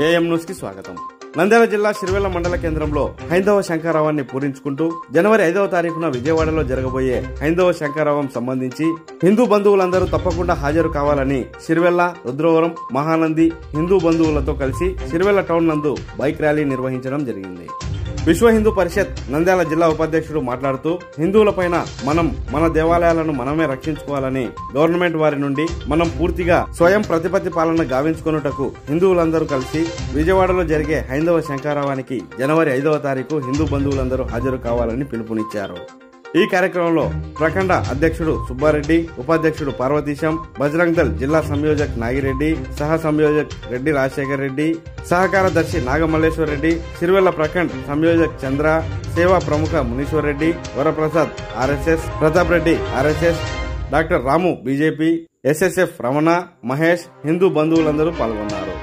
AM news కి స్వాగతం. నంద్యాల జిల్లా సిరివెల్ల మండల కేంద్రంలో హైందవ శంఖారావాన్ని పూరించుకుంటూ జనవరి 5వ తారీఖున విజయవాడలో జరగబోయే హైందవ శంఖారావం సంబంధించి హిందూ బంధువులందరూ తప్పకుండా హాజరు కావాలని సిరివెల్ల, రుద్రవరం, మహానంది హిందూ బంధువులతో కలిసి సిరివెల్ల టౌన్ నందు బైక్ ర్యాలీ నిర్వహించడం జరిగింది. విశ్వ హిందూ పరిషత్ నంద్యాల జిల్లా ఉపాధ్యక్షుడు మాట్లాడుతూ హిందువులపైన మన దేవాలయాలను మనమే రక్షించుకోవాలని, గవర్నమెంట్ వారి నుండి మనం పూర్తిగా స్వయం ప్రతిపత్తి పాలన గావించుకొనుటకు హిందువులందరూ కలిసి విజయవాడలో జరిగే హైందవ శంఖారావానికి జనవరి 5వ తారీఖు హిందూ బంధువులందరూ హాజరు కావాలని పిలుపునిచ్చారు. ఈ కార్యక్రమంలో ప్రఖండ అధ్యక్షుడు సుబ్బారెడ్డి, ఉపాధ్యక్షుడు పార్వతీశం, బజరంగ్ దళ్ జిల్లా సంయోజక్ నాగిరెడ్డి, సహ సంయోజక్ రెడ్డి రాజశేఖర్ రెడ్డి, సహకారదర్శి నాగమల్లేశ్వర్ రెడ్డి, సిరివెల్ల ప్రఖండ్ సంయోజక్ చంద్ర, సేవా ప్రముఖ Munishwar Reddy, Varaprasad RSS, Pratap Reddy RSS, doctor Ramu BJP, SSF Ramana, Mahesh Hindu బంధువులందరూ పాల్గొన్నారు.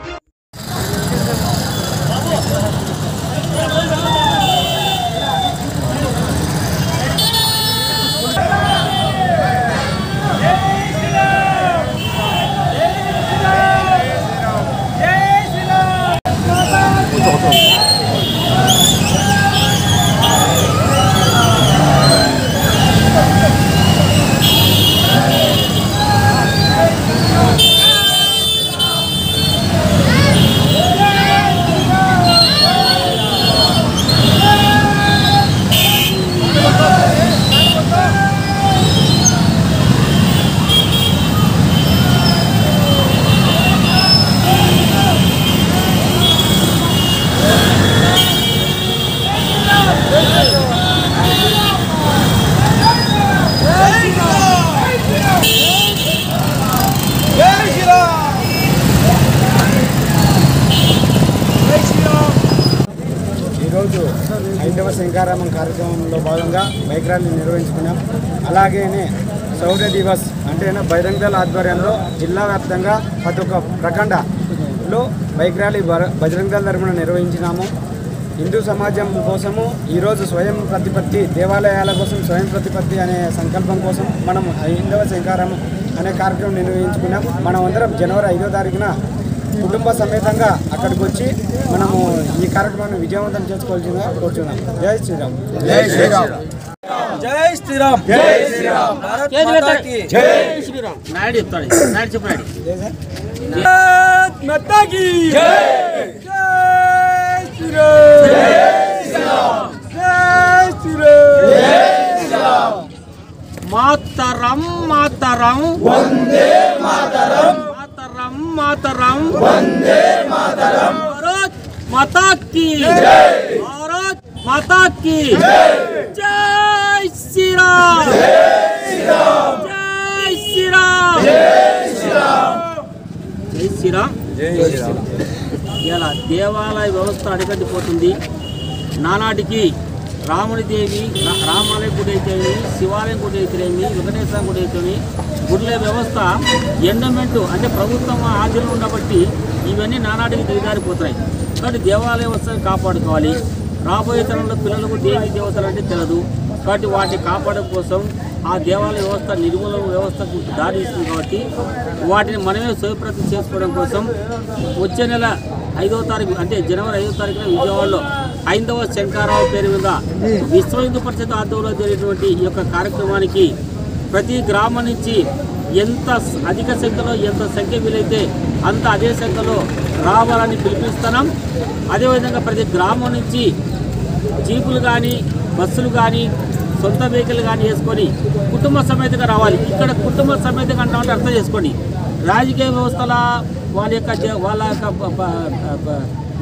ఈరోజు హైందవ శంఖారావం కార్యక్రమంలో భాగంగా బైక్ ర్యాలీ నిర్వహించుకున్నాం. అలాగేనే శౌర్య దివస్ అంటే బజరంగ్ దళ్ ఆధ్వర్యంలో జిల్లా వ్యాప్తంగా ప్రతి ఒక్క ప్రఖండలో బైక్ ర్యాలీ బజరంగ్ దళ్ తరపున నిర్వహించినాము. హిందూ సమాజం కోసము ఈరోజు స్వయం ప్రతిపత్తి, దేవాలయాల కోసం స్వయం ప్రతిపత్తి అనే సంకల్పం కోసం మనం హైందవ శంఖారావం అనే కార్యక్రమం నిర్వహించుకున్నాం. మనం అందరం జనవరి 5వ తారీఖున కుటుంబ సమేతంగా అక్కడికి వచ్చి మనము ఈ కార్యక్రమాన్ని విజయవంతం చేసుకోవాల్సిందిగా కోరుతున్నాం. జై శ్రీరామ్. జై శ్రీరామ్. జై శ్రీరామ్. జై శ్రీరామ్. భారత్ మాతా కీ జై. శ్రీరామ్. నాయుడు చెప్తాడు. నాయుడు చెప్పండి. భారత్ మాతా కీ జై. జై శ్రీరామ్. జై శ్రీరామ్. జై శ్రీరామ్. జై శ్రీరామ్. మాతరం మాతరం వందే మాతరం. మాతరం మాతరం వందే మాతరం. భారత్ మాతా కీ జై. భారత్ మాతా కీ జై. జై శ్రీరామ్. జై శ్రీరామ్. జై శ్రీరామ్. జై శ్రీరామ్. జై శ్రీరామ్. జై శ్రీరామ్. ఇలా దేవాలయ వ్యవస్థ అడిగట్టిపోతుంది. నానాటికి రాముని దేవి రామాలయం గుడి అయితేమి, శివాలయం గుడి అయితేనేమి, వెంకటేశ్వర గుడి అయితేమి, గుడిల వ్యవస్థ ఎండమెంట్ అంటే ప్రభుత్వం ఆధీనంలో ఉండబట్టి ఇవన్నీ నానాటికి దిగజారిపోతున్నాయి. కాబట్టి దేవాలయ వ్యవస్థను కాపాడుకోవాలి. రాబోయే తరంలో పిల్లలకు దేవి దేవతలు అంటే తెలియదు. కాబట్టి వాటిని కాపాడడం కోసం ఆ దేవాలయ వ్యవస్థ నిర్మూలన వ్యవస్థకు దారి ఇస్తుంది. కాబట్టి వాటిని మనమే స్వయప్రతిపత్తి చేసుకోవడం కోసం వచ్చే నెల 5వ తారీఖు అంటే జనవరి 5వ తారీఖున విజయవాడలో హైందవ శంఖారావం పేరు మీద విశ్వ హిందూ పరిషత్ ఆధ్వర్యంలో జరిగినటువంటి ఈ యొక్క కార్యక్రమానికి ప్రతి గ్రామం నుంచి ఎంత అధిక సంఖ్యలో ఎంత సంఖ్య వీలైతే అంత అదే సంఖ్యలో రావాలని పిలిపిస్తున్నాం. అదేవిధంగా ప్రతి గ్రామం నుంచి జీపులు కానీ బస్సులు కానీ సొంత వెహికల్ కానీ వేసుకొని కుటుంబ సమేతంగా రావాలి. ఇక్కడ కుటుంబ సమేతంగా అంటామంటే అర్థం చేసుకోండి. రాజకీయ వ్యవస్థల వాళ్ళ యొక్క గొప్ప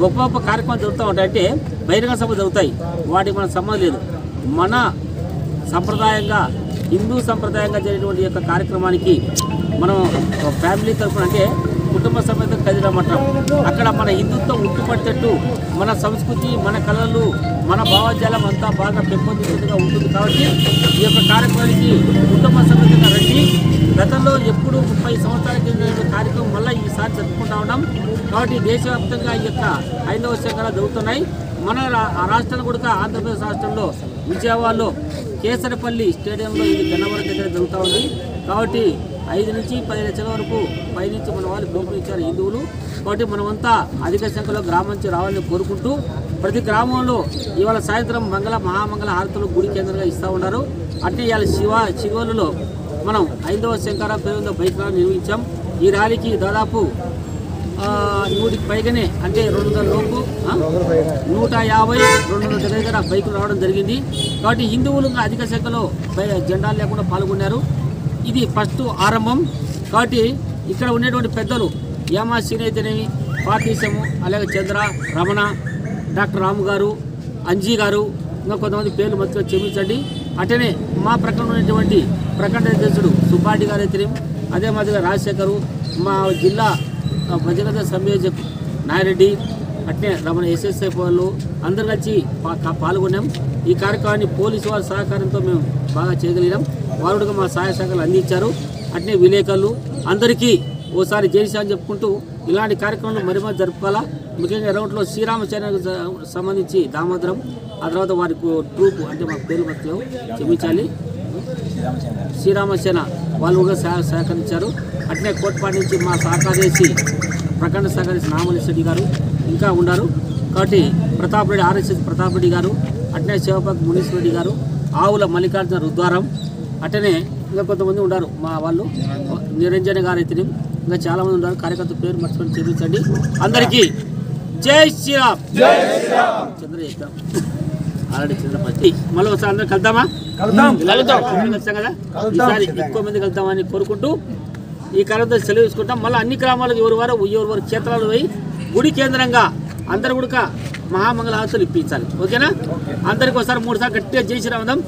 గొప్ప కార్యక్రమాలు జరుగుతూ ఉంటాయి. అంటే బహిరంగ సభ జరుగుతాయి. వాటికి మనకు సంబంధం లేదు. మన సంప్రదాయంగా హిందూ సంప్రదాయంగా జరిగినటువంటి యొక్క కార్యక్రమానికి మనం ఫ్యామిలీ తరఫున అంటే కుటుంబ సమేతం కదిలమంటాం. అక్కడ మన హిందుత్వం ఉట్టుపట్టేట్టు మన సంస్కృతి, మన కళలు, మన భావజాలం అంతా బాగా పెంపొందించేట్టుగా ఉంటుంది. కాబట్టి ఈ యొక్క కార్యక్రమానికి కుటుంబ సమేతంగా రండి. గతంలో ఎప్పుడు 30 సంవత్సరాల కింద కార్యక్రమం మళ్ళీ ఈసారి జరుపుకుంటా ఉన్నాం. కాబట్టి దేశవ్యాప్తంగా ఈ యొక్క హైందవ శంఖారావాలు జరుగుతున్నాయి. మన రాష్ట్రంలో కూడా ఆంధ్రప్రదేశ్ రాష్ట్రంలో విజయవాడలో కేసరపల్లి స్టేడియంలో ఇది గన్నవరం దగ్గర జరుగుతూ ఉంది. కాబట్టి 5 నుంచి 10 లక్షల వరకు పైనుంచి మన వాళ్ళు పిలుపునిచ్చారు హిందువులు. కాబట్టి మనమంతా అధిక సంఖ్యలో గ్రామం నుంచి రావాలని కోరుకుంటూ ప్రతి గ్రామంలో ఇవాళ సాయంత్రం మహామంగళ హారతులు గుడి కేంద్రంగా ఇస్తూ ఉన్నారు. అంటే ఇవాళ శివోలులో మనం హైందవ శంకర పేరుతో బైక్ ర్యాలీ నిర్వహించాం. ఈ ర్యాలీకి దాదాపు 100కి పైగానే అంటే 200 లోపు 150-200 దగ్గర బైకులు రావడం జరిగింది. కాబట్టి హిందువులు అధిక సంఖ్యలో జెండాలు లేకుండా పాల్గొన్నారు. ఇది ఫస్ట్ ఆరంభం. కాబట్టి ఇక్కడ ఉండేటువంటి పెద్దలు యామాసీని అయితేనేమి, పార్టీసము, అలాగే చంద్ర, రమణ, డాక్టర్ రాము గారు, అంజీ గారు, ఇంకా కొంతమంది పేర్లు మధ్యలో క్షమించండి. అటనే మా ప్రక్కన ఉన్నటువంటి ప్రఖండ అధ్యక్షుడు సుబ్బారెడ్డి గారు అయితేనేమి, అదే మాదిరిగా రాజశేఖరు, మా జిల్లా భజగత సంయోజక్ నాయరెడ్డి, అట్నే రమణ ఎస్ఎస్ఐ వాళ్ళు అందరు కలిసి పాల్గొన్నాం. ఈ కార్యక్రమాన్ని పోలీసు వారి సహకారంతో మేము బాగా చేయగలిగాం. వారు కూడా మా సహాయ సహకారాలు అందించారు. అట్నే విలేకరులు అందరికీ ఓసారి జైసా అని చెప్పుకుంటూ ఇలాంటి కార్యక్రమాలు మరి జరుపుకోవాలా. ముఖ్యంగా ఎర్రగొండలో శ్రీరామసేనకు సంబంధించి దామోదరం, ఆ తర్వాత వారికి ట్రూప్ అంటే మా పేరు మధ్య క్షమించాలి శ్రీరామసేన వాళ్ళు కూడా సహకరించారు. అట్నే కోట్పాటి నుంచి మా సహకారేసి ప్రఖండ సహకరించి నామలేశ్వరి గారు ఇంకా ఉన్నారు. కాబట్టి ప్రతాప్ రెడ్డి ఆర్ఎస్ఎస్ ప్రతాప్ రెడ్డి గారు, అట్నే శివపక్ మునీశ్వరెడ్డి గారు, ఆవుల మల్లికార్జున రుద్వారం, అట్టనే ఇంకా కొంతమంది ఉన్నారు మా వాళ్ళు, నిరంజన గారు అయితే ఇంకా చాలామంది ఉన్నారు. కార్యకర్త పేరు మర్చిపోయి చూపించండి. అందరికీ జై శ్రీరామ్. చంద్ర చెప్పాం ఆల్రెడీ చంద్రపతి. మళ్ళీ ఒకసారి అందరూ కలుద్దామా? కలుద్దాం కదా. ఈసారి ఎక్కువ మంది కలుద్దామని కోరుకుంటూ ఈ కార్యక్రమం సెలవు తీసుకుంటాం. మళ్ళీ అన్ని గ్రామాలకు ఎవరు క్షేత్రాలు పోయి గుడి కేంద్రంగా అందరు కూడా మహామంగళ హారతులు ఇప్పించాలి. ఓకేనా? అందరికి ఒకసారి 3 సార్లు గట్టిగా జై శ్రీరామ్.